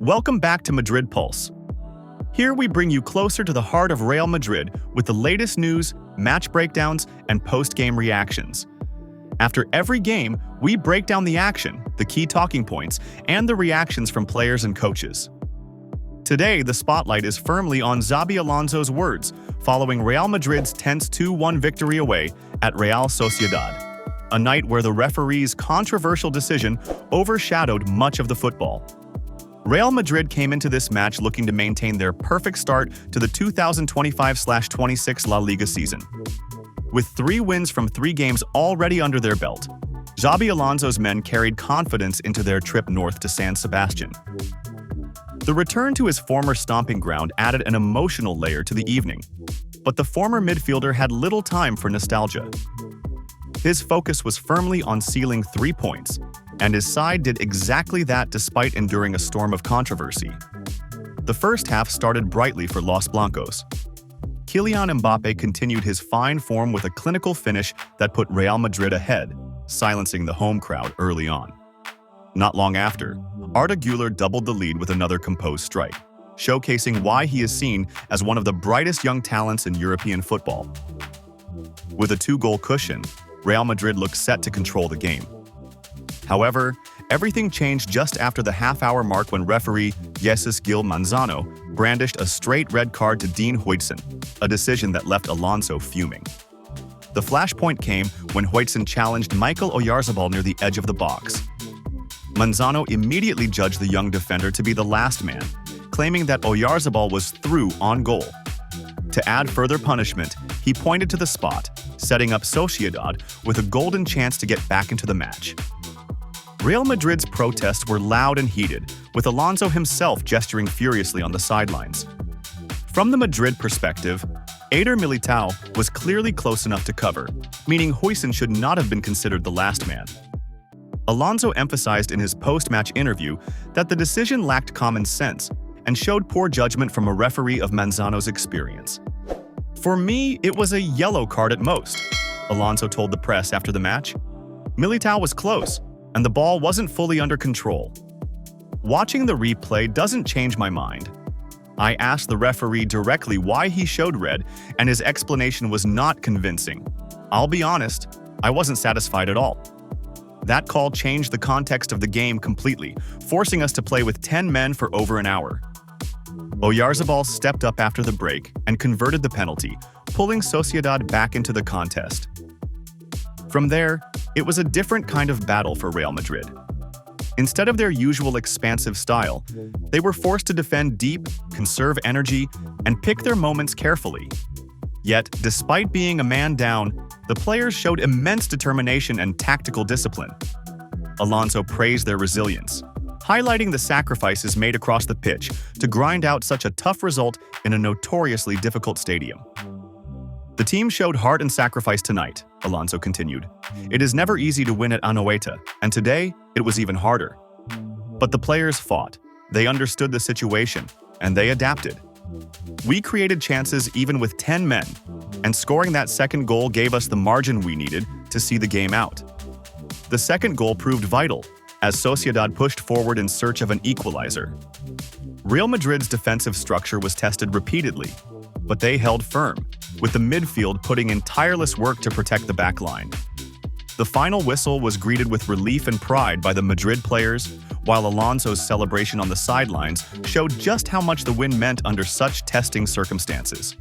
Welcome back to Madrid Pulse. Here we bring you closer to the heart of Real Madrid with the latest news, match breakdowns, and post-game reactions. After every game, we break down the action, the key talking points, and the reactions from players and coaches. Today, the spotlight is firmly on Xabi Alonso's words following Real Madrid's tense 2-1 victory away at Real Sociedad, a night where the referee's controversial decision overshadowed much of the football. Real Madrid came into this match looking to maintain their perfect start to the 2025-26 La Liga season. With 3 wins from 3 games already under their belt, Xabi Alonso's men carried confidence into their trip north to San Sebastian. The return to his former stomping ground added an emotional layer to the evening, but the former midfielder had little time for nostalgia. His focus was firmly on sealing 3 points, and his side did exactly that despite enduring a storm of controversy. The first half started brightly for Los Blancos. Kylian Mbappe continued his fine form with a clinical finish that put Real Madrid ahead, silencing the home crowd early on. Not long after, Arda Güler doubled the lead with another composed strike, showcasing why he is seen as one of the brightest young talents in European football. With a 2-goal cushion, Real Madrid looked set to control the game. However, everything changed just after the half-hour mark when referee Jesus Gil Manzano brandished a straight red card to Dean Huijsen, a decision that left Alonso fuming. The flashpoint came when Huijsen challenged Michael Oyarzabal near the edge of the box. Manzano immediately judged the young defender to be the last man, claiming that Oyarzabal was through on goal. To add further punishment, he pointed to the spot, setting up Sociedad with a golden chance to get back into the match. Real Madrid's protests were loud and heated, with Alonso himself gesturing furiously on the sidelines. From the Madrid perspective, Eder Militao was clearly close enough to cover, meaning Huijsen should not have been considered the last man. Alonso emphasized in his post-match interview that the decision lacked common sense and showed poor judgment from a referee of Manzano's experience. "For me, it was a yellow card at most," Alonso told the press after the match. "Militao was close, and the ball wasn't fully under control. Watching the replay doesn't change my mind. I asked the referee directly why he showed red, and his explanation was not convincing. I'll be honest, I wasn't satisfied at all. That call changed the context of the game completely, forcing us to play with 10 men for over an hour." Oyarzabal stepped up after the break and converted the penalty, pulling Sociedad back into the contest. From there, it was a different kind of battle for Real Madrid. Instead of their usual expansive style, they were forced to defend deep, conserve energy, and pick their moments carefully. Yet, despite being a man down, the players showed immense determination and tactical discipline. Alonso praised their resilience, highlighting the sacrifices made across the pitch to grind out such a tough result in a notoriously difficult stadium. "The team showed heart and sacrifice tonight," Alonso continued. "It is never easy to win at Anoeta, and today it was even harder. But the players fought, they understood the situation, and they adapted. We created chances even with 10 men, and scoring that second goal gave us the margin we needed to see the game out. The second goal proved vital, as Sociedad pushed forward in search of an equalizer. Real Madrid's defensive structure was tested repeatedly, but they held firm, with the midfield putting in tireless work to protect the back line. The final whistle was greeted with relief and pride by the Madrid players, while Alonso's celebration on the sidelines showed just how much the win meant under such testing circumstances.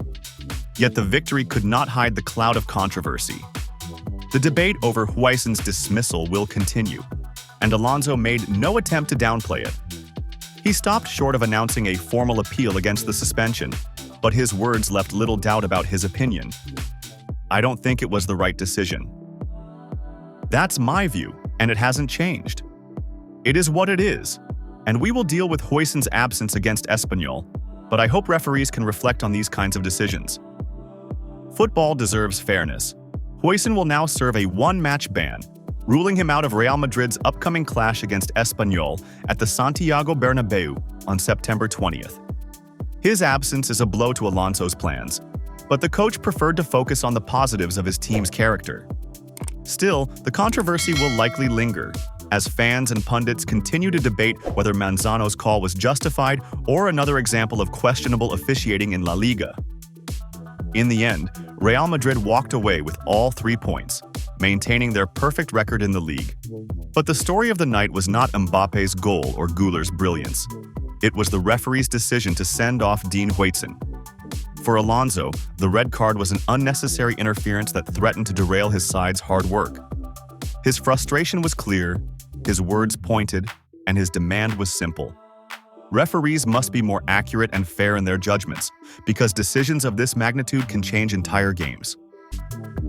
Yet the victory could not hide the cloud of controversy. The debate over Huijsen's dismissal will continue, and Alonso made no attempt to downplay it. He stopped short of announcing a formal appeal against the suspension, but his words left little doubt about his opinion. "I don't think it was the right decision. That's my view, and it hasn't changed. It is what it is, and we will deal with Huijsen's absence against Espanyol, but I hope referees can reflect on these kinds of decisions. Football deserves fairness. Huijsen will now serve a 1-match ban, ruling him out of Real Madrid's upcoming clash against Espanyol at the Santiago Bernabeu on September 20th. His absence is a blow to Alonso's plans, but the coach preferred to focus on the positives of his team's character. Still, the controversy will likely linger, as fans and pundits continue to debate whether Manzano's call was justified or another example of questionable officiating in La Liga. In the end, Real Madrid walked away with all 3 points, maintaining their perfect record in the league. But the story of the night was not Mbappe's goal or Güller's brilliance. It was the referee's decision to send off Huijsen. For Alonso, the red card was an unnecessary interference that threatened to derail his side's hard work. His frustration was clear, his words pointed, and his demand was simple. Referees must be more accurate and fair in their judgments, because decisions of this magnitude can change entire games.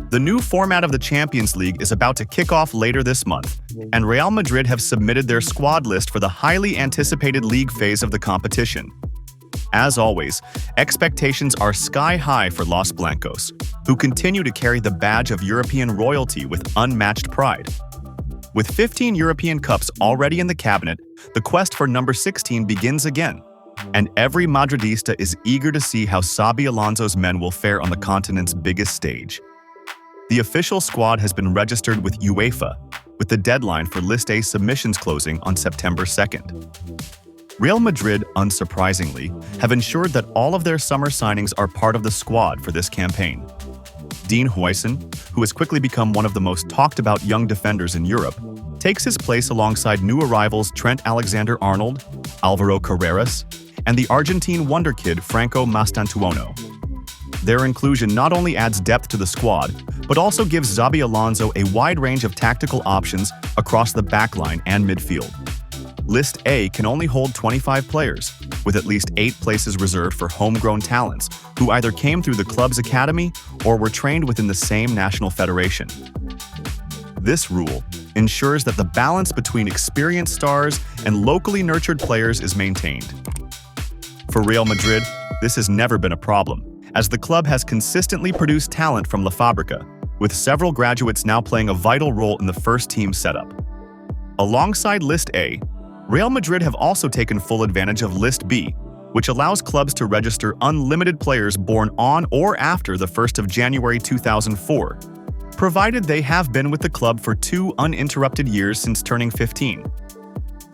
The new format of the Champions League is about to kick off later this month, and Real Madrid have submitted their squad list for the highly anticipated league phase of the competition. As always, expectations are sky-high for Los Blancos, who continue to carry the badge of European royalty with unmatched pride. With 15 European Cups already in the cabinet, the quest for number 16 begins again, and every Madridista is eager to see how Xabi Alonso's men will fare on the continent's biggest stage. The official squad has been registered with UEFA, with the deadline for List A submissions closing on September 2nd. Real Madrid, unsurprisingly, have ensured that all of their summer signings are part of the squad for this campaign. Huijsen, who has quickly become one of the most talked-about young defenders in Europe, takes his place alongside new arrivals Trent Alexander-Arnold, Álvaro Carreras, and the Argentine wonder kid Franco Mastantuono. Their inclusion not only adds depth to the squad, but also gives Xabi Alonso a wide range of tactical options across the backline and midfield. List A can only hold 25 players, with at least 8 places reserved for homegrown talents who either came through the club's academy or were trained within the same national federation. This rule ensures that the balance between experienced stars and locally nurtured players is maintained. For Real Madrid, this has never been a problem, as the club has consistently produced talent from La Fábrica, with several graduates now playing a vital role in the first-team setup. Alongside List A, Real Madrid have also taken full advantage of List B, which allows clubs to register unlimited players born on or after the 1st of January 2004, provided they have been with the club for 2 uninterrupted years since turning 15.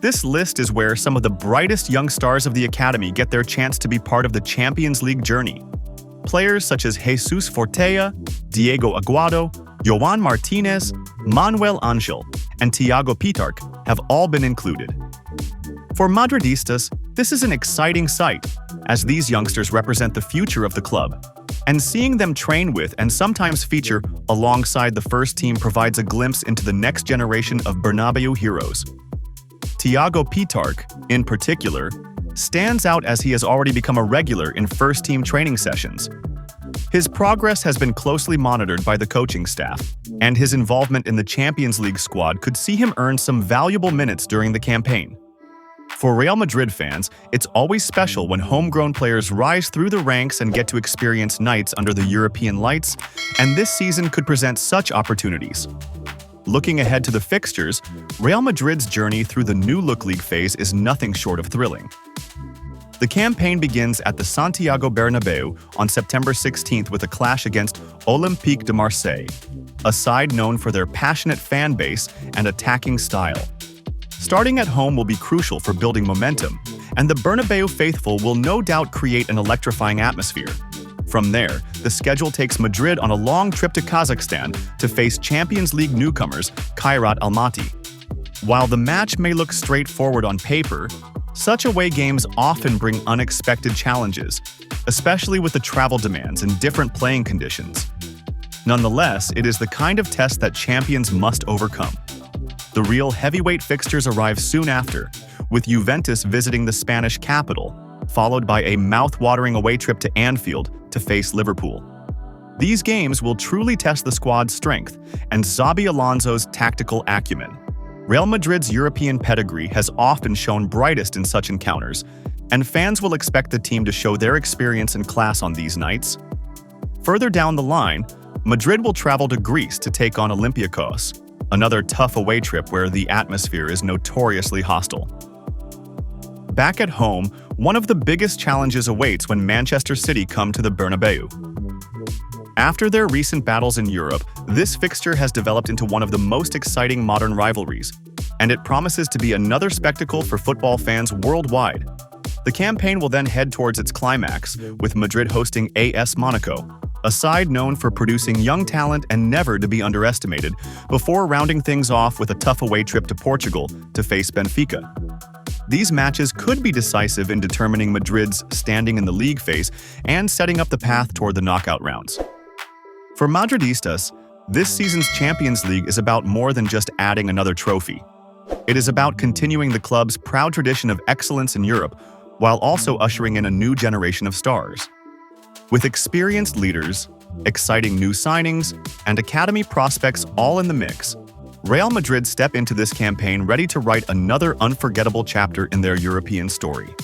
This list is where some of the brightest young stars of the academy get their chance to be part of the Champions League journey. Players such as Jesus Fortea, Diego Aguado, Joan Martinez, Manuel Angel, and Thiago Pitarch have all been included. For Madridistas, this is an exciting sight, as these youngsters represent the future of the club, and seeing them train with and sometimes feature alongside the first team provides a glimpse into the next generation of Bernabeu heroes. Thiago Pitarch, in particular, stands out as he has already become a regular in first-team training sessions. His progress has been closely monitored by the coaching staff, and his involvement in the Champions League squad could see him earn some valuable minutes during the campaign. For Real Madrid fans, it's always special when homegrown players rise through the ranks and get to experience nights under the European lights, and this season could present such opportunities. Looking ahead to the fixtures, Real Madrid's journey through the new look league phase is nothing short of thrilling. The campaign begins at the Santiago Bernabeu on September 16th with a clash against Olympique de Marseille, a side known for their passionate fan base and attacking style. Starting at home will be crucial for building momentum, and the Bernabeu faithful will no doubt create an electrifying atmosphere. From there, the schedule takes Madrid on a long trip to Kazakhstan to face Champions League newcomers Kairat Almaty. While the match may look straightforward on paper, such away games often bring unexpected challenges, especially with the travel demands and different playing conditions. Nonetheless, it is the kind of test that champions must overcome. The real heavyweight fixtures arrive soon after, with Juventus visiting the Spanish capital, followed by a mouth-watering away trip to Anfield to face Liverpool. These games will truly test the squad's strength and Xabi Alonso's tactical acumen. Real Madrid's European pedigree has often shown brightest in such encounters, and fans will expect the team to show their experience and class on these nights. Further down the line, Madrid will travel to Greece to take on Olympiacos, another tough away trip where the atmosphere is notoriously hostile. Back at home, one of the biggest challenges awaits when Manchester City come to the Bernabeu. After their recent battles in Europe, this fixture has developed into one of the most exciting modern rivalries, and it promises to be another spectacle for football fans worldwide. The campaign will then head towards its climax, with Madrid hosting AS Monaco, a side known for producing young talent and never to be underestimated, before rounding things off with a tough away trip to Portugal to face Benfica. These matches could be decisive in determining Madrid's standing in the league phase and setting up the path toward the knockout rounds. For Madridistas, this season's Champions League is about more than just adding another trophy. It is about continuing the club's proud tradition of excellence in Europe, while also ushering in a new generation of stars. With experienced leaders, exciting new signings, and academy prospects all in the mix, Real Madrid step into this campaign ready to write another unforgettable chapter in their European story.